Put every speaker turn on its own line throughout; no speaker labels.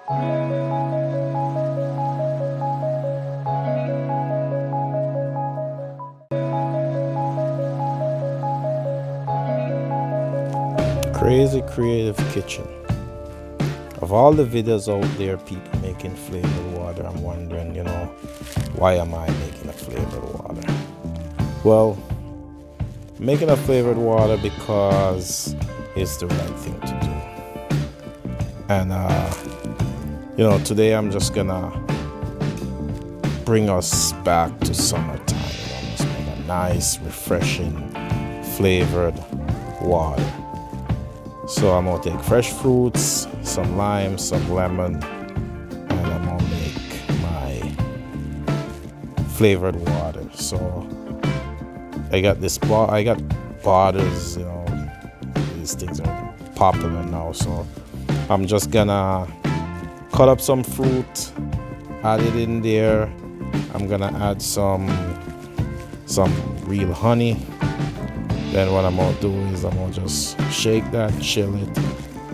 Crazy Creative Kitchen. Of all the videos out there, people making flavored water, I'm wondering, why am I making a flavored water? Well, I'm making a flavored water because it's the right thing to do. And, today I'm just gonna bring us back to summertime. Just make a nice, refreshing, flavored water. So I'm gonna take fresh fruits, some lime, some lemon, and I'm gonna make my flavored water. So I got borders, these things are popular now. So I'm just gonna cut up some fruit, add it in there. I'm gonna add some real honey. Then what I'm gonna do is I'm gonna just shake that, chill it,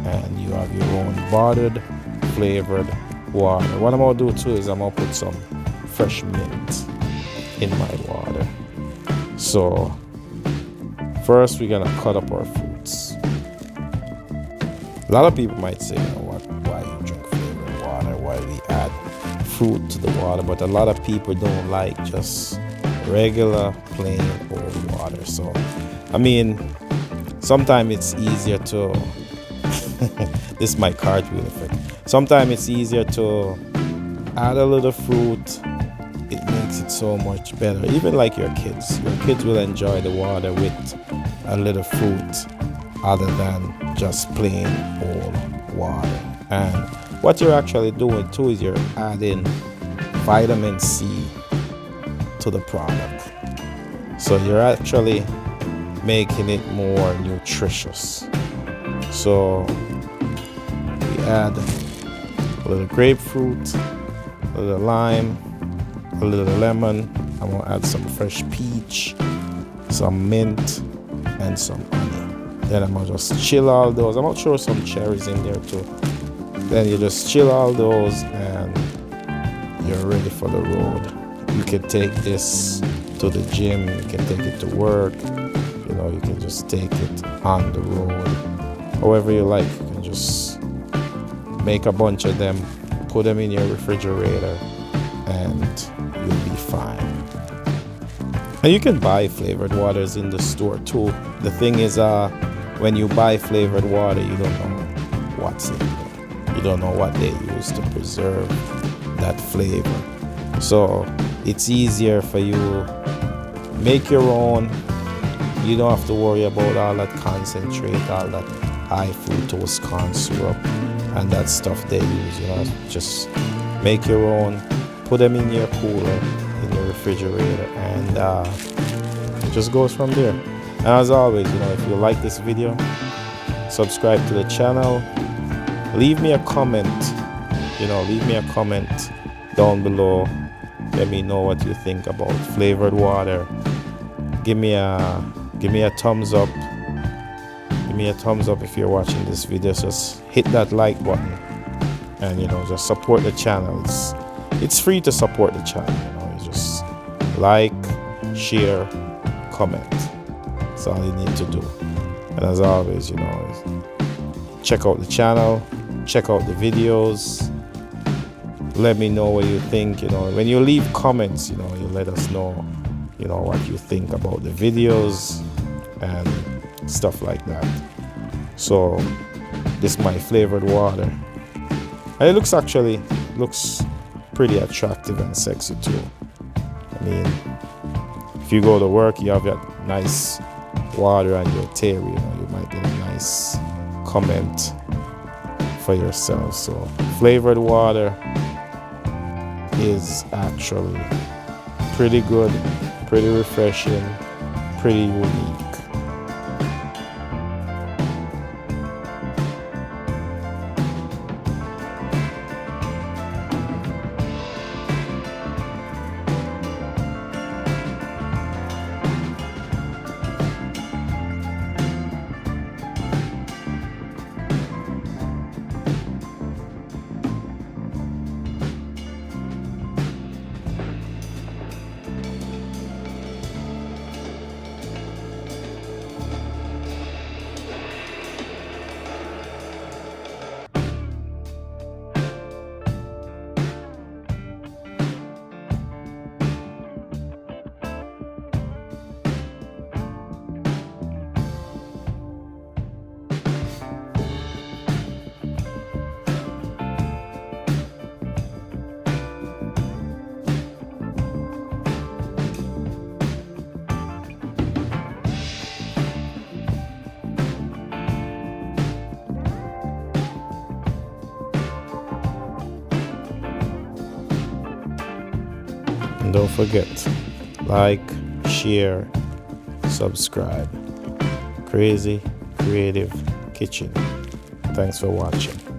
and you have your own bottled flavored water. What I'm gonna do too is I'm gonna put some fresh mint in my water. So first we're gonna cut up our fruits. A lot of people might say, why you drink flavored water? Why we add fruit to the water? But a lot of people don't like just regular plain old water. So sometimes it's easier to this is my cartwheel effect. Sometimes it's easier to add a little fruit. It makes it so much better. Even like your kids will enjoy the water with a little fruit other than just plain old water. And what you're actually doing too is you're adding vitamin C to the product. So you're actually making it more nutritious. So we add a little grapefruit, a little lime, a little lemon. I'm gonna add some fresh peach, some mint, and some honey. Then I'm gonna just chill all those. I'm gonna throw some cherries in there too. Then you just chill all those and you're ready for the road. You can take this to the gym, you can take it to work. You can just take it on the road, however you like. You can just make a bunch of them, put them in your refrigerator, and you'll be fine. And you can buy flavored waters in the store too. The thing is, when you buy flavored water, you don't know what's in there. You don't know what they use to preserve that flavor. So it's easier for you to make your own. You don't have to worry about all that concentrate, all that high fructose corn syrup and that stuff they use. Just make your own, put them in your cooler, in your refrigerator, and it just goes from there. And as always, if you like this video, subscribe to the channel, leave me a comment, leave me a comment down below. Let me know what you think about flavored water. Give me a thumbs up. Give me a thumbs up if you're watching this video. Just hit that like button and just support the channel. It's free to support the channel. You just like, share, comment. That's all you need to do. And as always, check out the channel, check out the videos. Let me know what you think. When you leave comments, you let us know what you think about the videos and stuff like that. So this is my flavored water, and it looks pretty attractive and sexy too. If you go to work, you have that nice water and your tail, you might get a nice comment for yourself. So flavored water is actually pretty good, pretty refreshing, pretty unique. And don't forget, like, share, subscribe. Crazy Creative Kitchen. Thanks for watching.